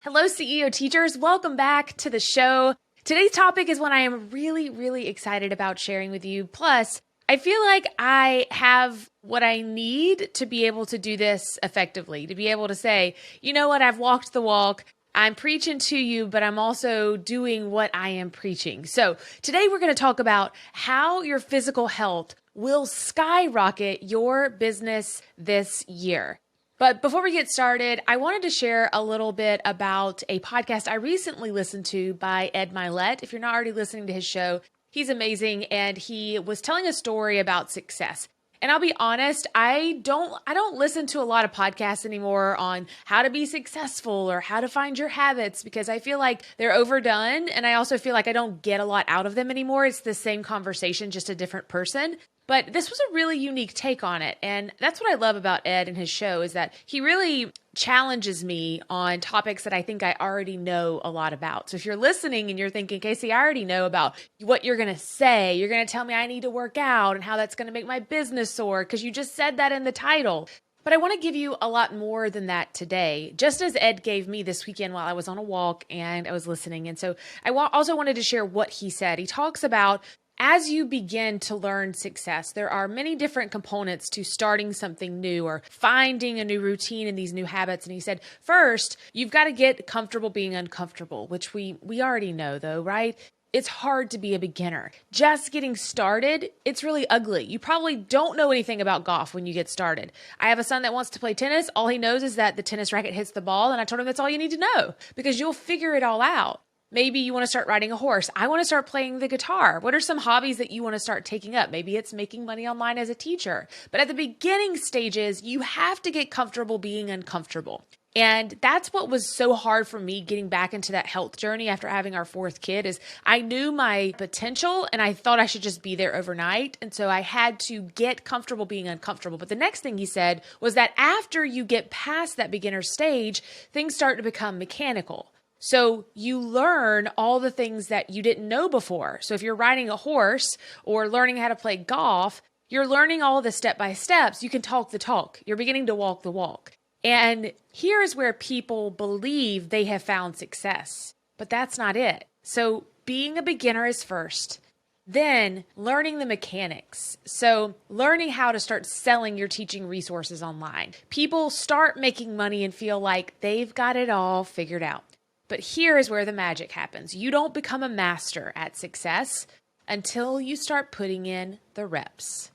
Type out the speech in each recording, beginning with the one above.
Hello, CEO teachers. Welcome back to the show. Today's topic is one I am really excited about sharing with you. Plus, I feel like I have what I need to be able to do this effectively, to be able to say, you know what, I've walked the walk. I'm preaching to you, but I'm also doing what I am preaching. So today we're going to talk about how your physical health will skyrocket your business this year. But before we get started, I wanted to share a little bit about a podcast I recently listened to by Ed Milet. If you're not already listening to his show, he's amazing. And he was telling a story about success. And I'll be honest, I don't listen to a lot of podcasts anymore on how to be successful or how to find your habits because I feel like they're overdone. And I also feel like I don't get a lot out of them anymore. It's the same conversation, just a different person. But this was a really unique take on it. And that's what I love about Ed and his show is that he really challenges me on topics that I think I already know a lot about. So if you're listening and you're thinking, Casey, I already know about what you're going to say. You're going to tell me I need to work out and how that's going to make my business soar because you just said that in the title. But I want to give you a lot more than that today, just as Ed gave me this weekend while I was on a walk and I was listening. And so I also wanted to share what he said. He talks about as you begin to learn success, there are many different components to starting something new or finding a new routine and these new habits. And he said, first, you've got to get comfortable being uncomfortable, which we already know though, right? It's hard to be a beginner. Just getting started, it's really ugly. You probably don't know anything about golf when you get started. I have a son that wants to play tennis. All he knows is that the tennis racket hits the ball. And I told him that's all you need to know because you'll figure it all out. Maybe you want to start riding a horse. I want to start playing the guitar. What are some hobbies that you want to start taking up? Maybe it's making money online as a teacher. But at the beginning stages, you have to get comfortable being uncomfortable. And that's what was so hard for me getting back into that health journey after having our fourth kid is I knew my potential and I thought I should just be there overnight. And so I had to get comfortable being uncomfortable. But the next thing he said was that after you get past that beginner stage, things start to become mechanical. So you learn all the things that you didn't know before. So if you're riding a horse or learning how to play golf, you're learning all the step-by-steps. You can talk the talk. You're beginning to walk the walk. And here is where people believe they have found success, but that's not it. So being a beginner is first. Then learning the mechanics. So learning how to start selling your teaching resources online. People start making money and feel like they've got it all figured out. But here is where the magic happens. You don't become a master at success until you start putting in the reps.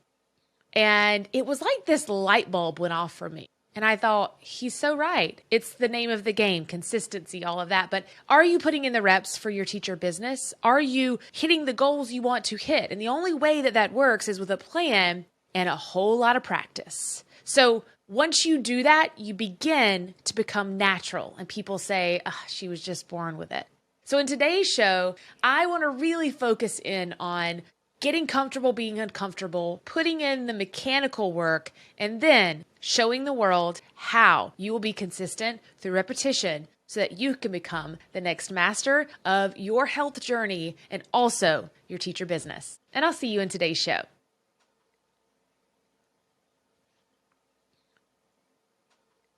And it was like this light bulb went off for me. And I thought, he's so right. It's the name of the game, consistency, all of that. But are you putting in the reps for your teacher business? Are you hitting the goals you want to hit? And the only way that that works is with a plan and a whole lot of practice. So once you do that, you begin to become natural. And people say, she was just born with it. So in today's show, I want to really focus in on getting comfortable being uncomfortable, putting in the mechanical work, and then showing the world how you will be consistent through repetition so that you can become the next master of your health journey and also your teacher business. And I'll see you in today's show.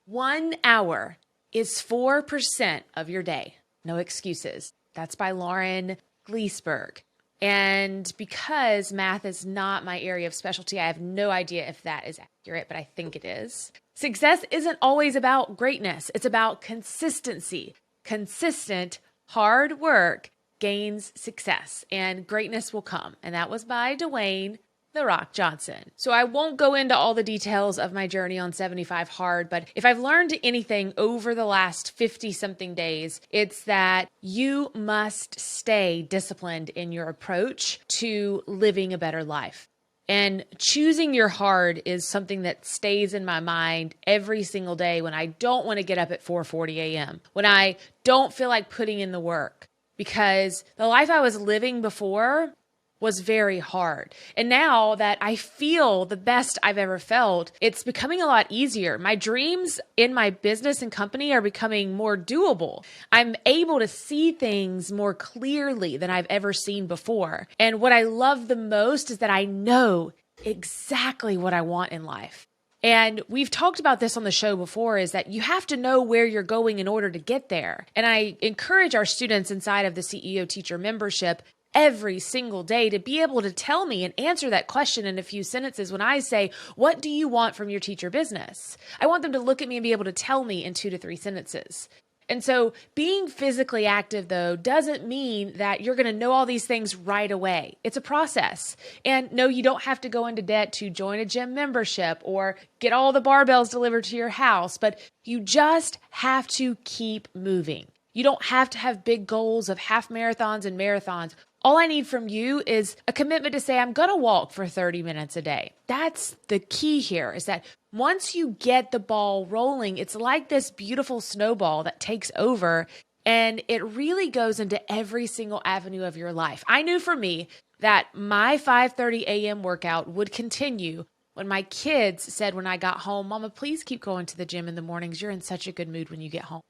1 hour is 4% of your day. No excuses. That's by Lauren Gleesberg. And because math is not my area of specialty, I have no idea if that is accurate, but I think it is. Success isn't always about greatness. It's about consistency. Consistent, hard work gains success, and greatness will come. And that was by Dwayne The Rock Johnson. So I won't go into all the details of my journey on 75 Hard, but if I've learned anything over the last 50 something days, it's that you must stay disciplined in your approach to living a better life. And choosing your hard is something that stays in my mind every single day when I don't want to get up at 4:40 a.m., when I don't feel like putting in the work, because the life I was living before was very hard. And now that I feel the best I've ever felt, it's becoming a lot easier. My dreams in my business and company are becoming more doable. I'm able to see things more clearly than I've ever seen before. And what I love the most is that I know exactly what I want in life. And we've talked about this on the show before, is that you have to know where you're going in order to get there. And I encourage our students inside of the CEO Teacher membership every single day to be able to tell me and answer that question in a few sentences when I say, what do you want from your teacher business? I want them to look at me and be able to tell me in 2 to 3 sentences. And so being physically active, though, doesn't mean that you're going to know all these things right away. It's a process. And no, you don't have to go into debt to join a gym membership or get all the barbells delivered to your house, but you just have to keep moving. You don't have to have big goals of half marathons and marathons. All I need from you is a commitment to say, I'm going to walk for 30 minutes a day. That's the key here, is that once you get the ball rolling, it's like this beautiful snowball that takes over, and it really goes into every single avenue of your life. I knew for me that my 5:30 a.m. workout would continue when my kids said when I got home, Mama, please keep going to the gym in the mornings. You're in such a good mood when you get home.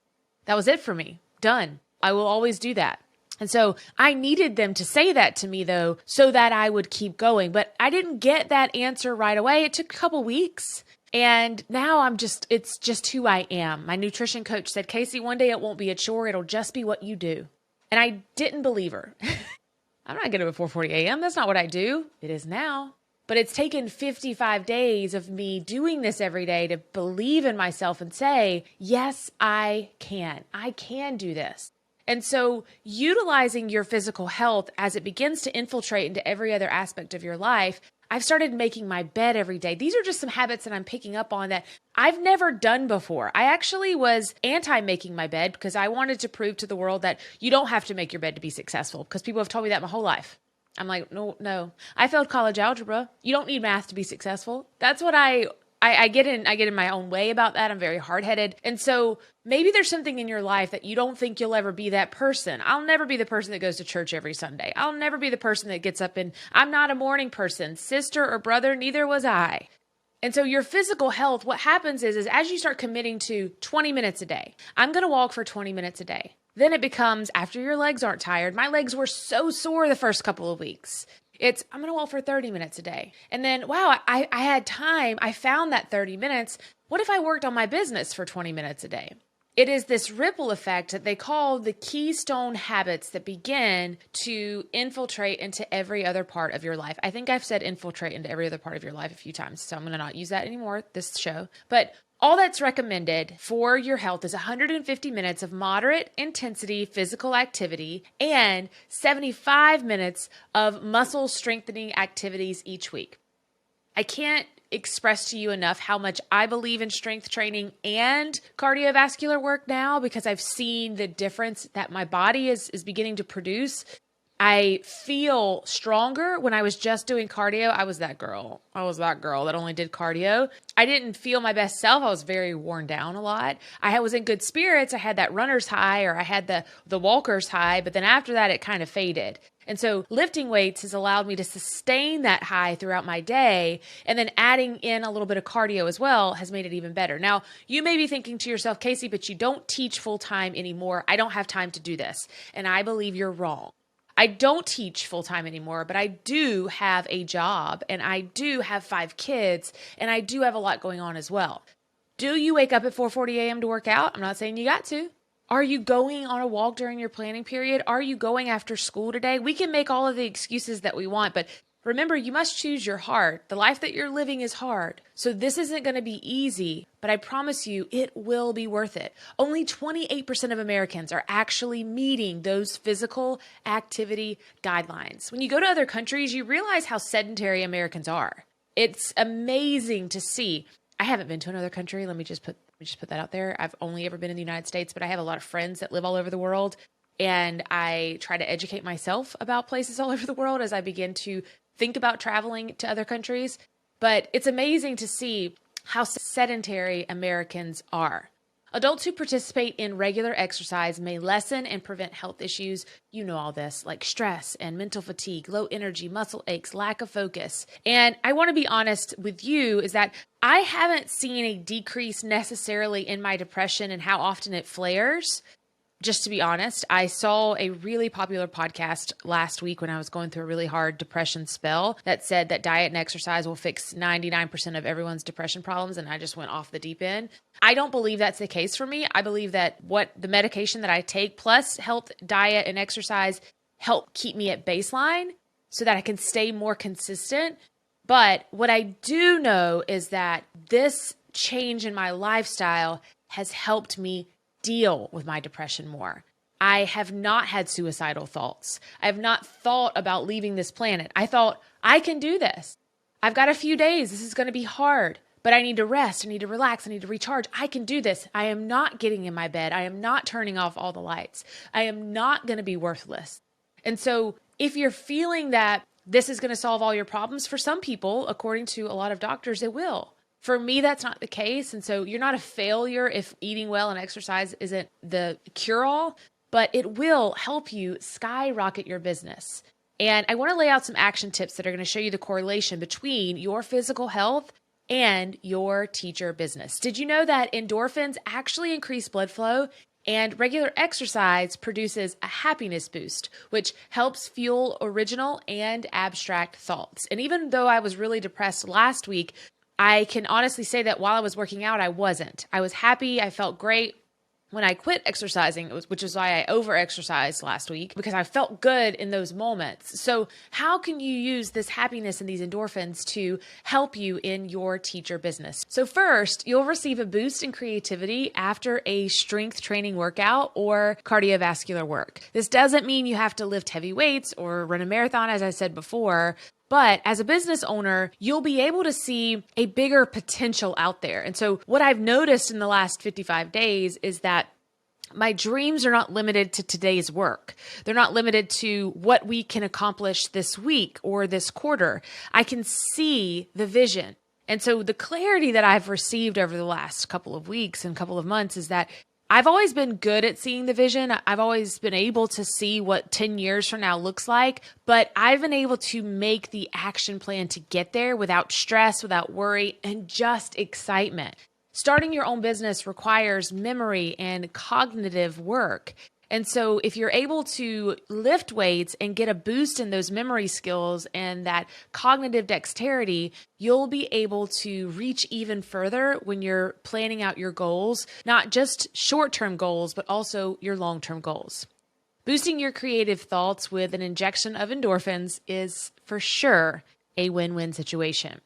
That was it for me. Done. I will always do that. And so I needed them to say that to me, though, so that I would keep going. But I didn't get that answer right away. It took a couple weeks. And now it's just who I am. My nutrition coach said, Casey, one day it won't be a chore. It'll just be what you do. And I didn't believe her. I'm not getting up at 4:40 a.m. That's not what I do. It is now. But it's taken 55 days of me doing this every day to believe in myself and say, yes, I can. I can do this. And so utilizing your physical health as it begins to infiltrate into every other aspect of your life, I've started making my bed every day. These are just some habits that I'm picking up on that I've never done before. I actually was anti-making my bed because I wanted to prove to the world that you don't have to make your bed to be successful, because people have told me that my whole life. I'm like, no. I failed college algebra. You don't need math to be successful. That's what I get in my own way about that. I'm very hard-headed. And so maybe there's something in your life that you don't think you'll ever be that person. I'll never be the person that goes to church every Sunday. I'll never be the person that gets up and I'm not a morning person. Sister or brother, neither was I. And so your physical health, what happens is as you start committing to 20 minutes a day, I'm going to walk for 20 minutes a day. Then it becomes, after your legs aren't tired, my legs were so sore the first couple of weeks. I'm going to walk for 30 minutes a day. And then, wow, I had time. I found that 30 minutes. What if I worked on my business for 20 minutes a day? It is this ripple effect that they call the keystone habits that begin to infiltrate into every other part of your life. I think I've said infiltrate into every other part of your life a few times, so I'm going to not use that anymore this show. But all that's recommended for your health is 150 minutes of moderate intensity physical activity and 75 minutes of muscle strengthening activities each week. I can't express to you enough how much I believe in strength training and cardiovascular work now, because I've seen the difference that my body is beginning to produce. I feel stronger. When I was just doing cardio, I was that girl that only did cardio. I didn't feel my best self. I was very worn down a lot. I was in good spirits. I had that runner's high, or I had the walker's high, but then after that, it kind of faded. And so lifting weights has allowed me to sustain that high throughout my day, and then adding in a little bit of cardio as well has made it even better. Now, you may be thinking to yourself, Casey, but you don't teach full time anymore. I don't have time to do this. And I believe you're wrong. I don't teach full-time anymore, but I do have a job, and I do have 5 kids, and I do have a lot going on as well. Do you wake up at 4:40 a.m. to work out? I'm not saying you got to. Are you going on a walk during your planning period? Are you going after school today? We can make all of the excuses that we want, but remember, you must choose your heart. The life that you're living is hard. So this isn't going to be easy, but I promise you it will be worth it. Only 28% of Americans are actually meeting those physical activity guidelines. When you go to other countries, you realize how sedentary Americans are. It's amazing to see. I haven't been to another country. Let me just put that out there. I've only ever been in the United States, but I have a lot of friends that live all over the world. And I try to educate myself about places all over the world as I begin to think about traveling to other countries. But it's amazing to see how sedentary Americans are. Adults who participate in regular exercise may lessen and prevent health issues. You know all this, like stress and mental fatigue, low energy, muscle aches, lack of focus. And I want to be honest with you is that I haven't seen a decrease necessarily in my depression and how often it flares. just to be honest, I saw a really popular podcast last week when I was going through a really hard depression spell that said that diet and exercise will fix 99% of everyone's depression problems. And I just went off the deep end. I don't believe that's the case for me. I believe that what the medication that I take plus health, diet, and exercise help keep me at baseline so that I can stay more consistent. But what I do know is that this change in my lifestyle has helped me deal with my depression more. I have not had suicidal thoughts. I have not thought about leaving this planet. I thought, I can do this. I've got a few days. This is going to be hard, but I need to rest. I need to relax. I need to recharge. I can do this. I am not getting in my bed. I am not turning off all the lights. I am not going to be worthless. And so if you're feeling that this is going to solve all your problems, for some people, according to a lot of doctors, it will. For me, that's not the case. And so you're not a failure if eating well and exercise isn't the cure-all, but it will help you skyrocket your business. And I want to lay out some action tips that are going to show you the correlation between your physical health and your teacher business. Did you know that endorphins actually increase blood flow? And regular exercise produces a happiness boost, which helps fuel original and abstract thoughts. And even though I was really depressed last week, I can honestly say that while I was working out, I wasn't. I was happy. I felt great. When I quit exercising, which is why I over-exercised last week, because I felt good in those moments. So how can you use this happiness and these endorphins to help you in your teacher business? So first, you'll receive a boost in creativity after a strength training workout or cardiovascular work. This doesn't mean you have to lift heavy weights or run a marathon, as I said before. But as a business owner, you'll be able to see a bigger potential out there. And so what I've noticed in the last 55 days is that my dreams are not limited to today's work. They're not limited to what we can accomplish this week or this quarter. I can see the vision. And so the clarity that I've received over the last couple of weeks and couple of months is that I've always been good at seeing the vision. I've always been able to see what 10 years from now looks like, but I've been able to make the action plan to get there without stress, without worry, and just excitement. Starting your own business requires memory and cognitive work. And so if you're able to lift weights and get a boost in those memory skills and that cognitive dexterity, you'll be able to reach even further when you're planning out your goals, not just short-term goals, but also your long-term goals. Boosting your creative thoughts with an injection of endorphins is for sure a win-win situation.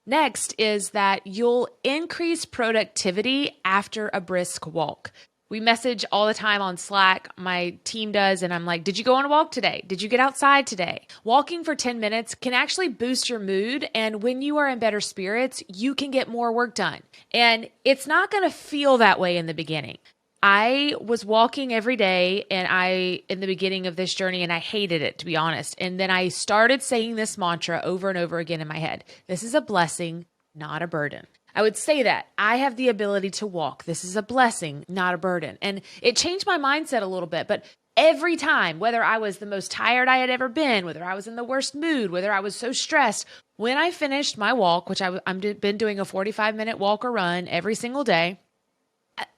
Next is that you'll increase productivity after a brisk walk. We message all the time on Slack, my team does, and I'm like, did you go on a walk today? Did you get outside today? Walking for 10 minutes can actually boost your mood, and when you are in better spirits, you can get more work done. And it's not going to feel that way in the beginning. I was walking every day in the beginning of this journey, and I hated it, to be honest. And then I started saying this mantra over and over again in my head. This is a blessing, not a burden. I would say that I have the ability to walk. This is a blessing, not a burden. And it changed my mindset a little bit, but every time, whether I was the most tired I had ever been, whether I was in the worst mood, whether I was so stressed, when I finished my walk, which I've been doing a 45-minute walk or run every single day,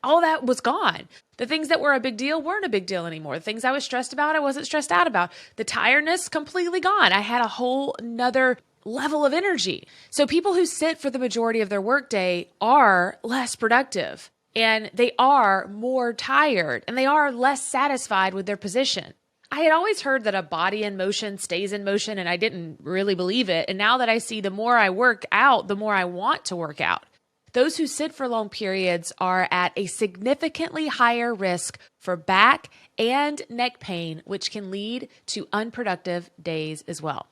all that was gone. The things that were a big deal weren't a big deal anymore. The things I was stressed about, I wasn't stressed out about. The tiredness, completely gone. I had a whole nother level of energy. So people who sit for the majority of their workday are less productive, and they are more tired, and they are less satisfied with their position. I had always heard that a body in motion stays in motion, and I didn't really believe it. And now that I see the more I work out, the more I want to work out. Those who sit for long periods are at a significantly higher risk for back and neck pain, which can lead to unproductive days as well.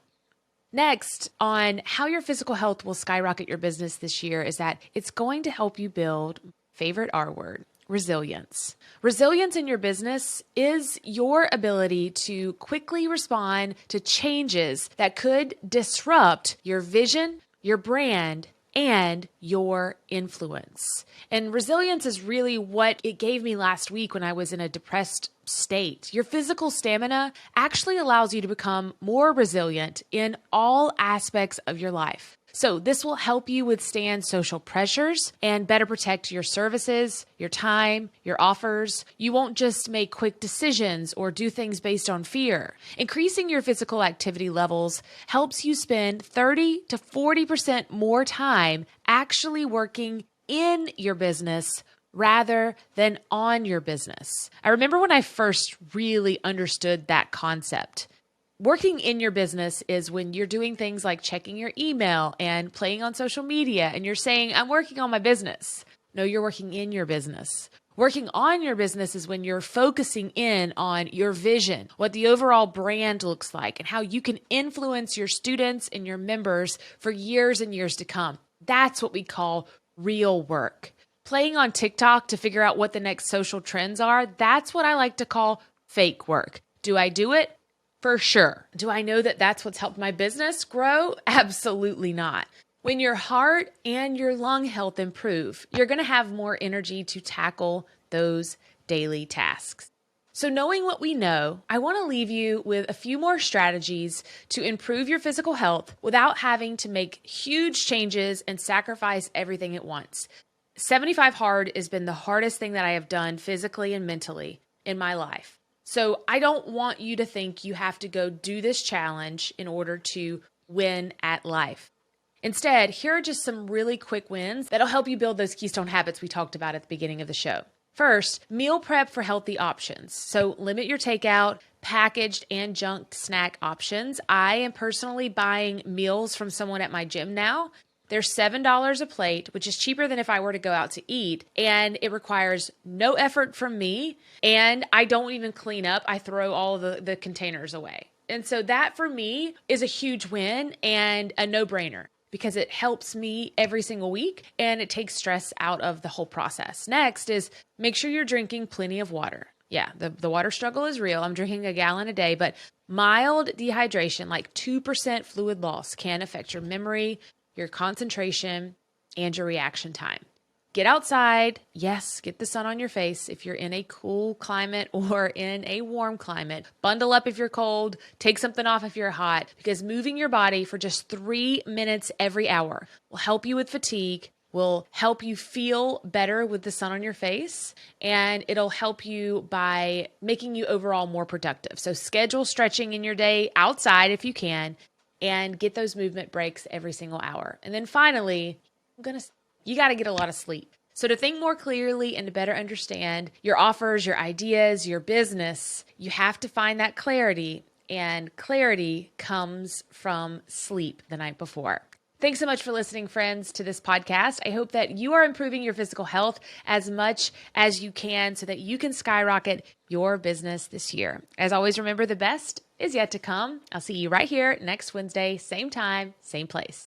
Next, on how your physical health will skyrocket your business this year is that it's going to help you build, favorite R word, resilience. Resilience in your business is your ability to quickly respond to changes that could disrupt your vision, your brand, and your influence. And resilience is really what it gave me last week when I was in a depressed state. Your physical stamina actually allows you to become more resilient in all aspects of your life. So this will help you withstand social pressures and better protect your services, your time, your offers. You won't just make quick decisions or do things based on fear. Increasing your physical activity levels helps you spend 30 to 40% more time actually working in your business rather than on your business. I remember when I first really understood that concept. Working in your business is when you're doing things like checking your email and playing on social media and you're saying, I'm working on my business. No, you're working in your business. Working on your business is when you're focusing in on your vision, what the overall brand looks like, and how you can influence your students and your members for years and years to come. That's what we call real work. Playing on TikTok to figure out what the next social trends are, that's what I like to call fake work. Do I do it? For sure. Do I know that that's what's helped my business grow? Absolutely not. When your heart and your lung health improve, you're going to have more energy to tackle those daily tasks. So knowing what we know, I want to leave you with a few more strategies to improve your physical health without having to make huge changes and sacrifice everything at once. 75 hard has been the hardest thing that I have done physically and mentally in my life. So I don't want you to think you have to go do this challenge in order to win at life. Instead, here are just some really quick wins that'll help you build those keystone habits we talked about at the beginning of the show. First, meal prep for healthy options. So limit your takeout, packaged and junk snack options. I am personally buying meals from someone at my gym now. They're $7 a plate, which is cheaper than if I were to go out to eat, and it requires no effort from me, and I don't even clean up. I throw all the containers away. And so that for me is a huge win and a no-brainer because it helps me every single week and it takes stress out of the whole process. Next is make sure you're drinking plenty of water. Yeah, the water struggle is real. I'm drinking a gallon a day, but mild dehydration, like 2% fluid loss, can affect your memory, your concentration, and your reaction time. Get outside. Yes, get the sun on your face if you're in a cool climate or in a warm climate. Bundle up if you're cold. Take something off if you're hot, because moving your body for just 3 minutes every hour will help you with fatigue, will help you feel better with the sun on your face, and it'll help you by making you overall more productive. So schedule stretching in your day outside if you can, and get those movement breaks every single hour. And then finally, you got to get a lot of sleep. So to think more clearly and to better understand your offers, your ideas, your business, you have to find that clarity, and clarity comes from sleep the night before. Thanks so much for listening, friends, to this podcast. I hope that you are improving your physical health as much as you can so that you can skyrocket your business this year. As always, remember the best is yet to come. I'll see you right here next Wednesday, same time, same place.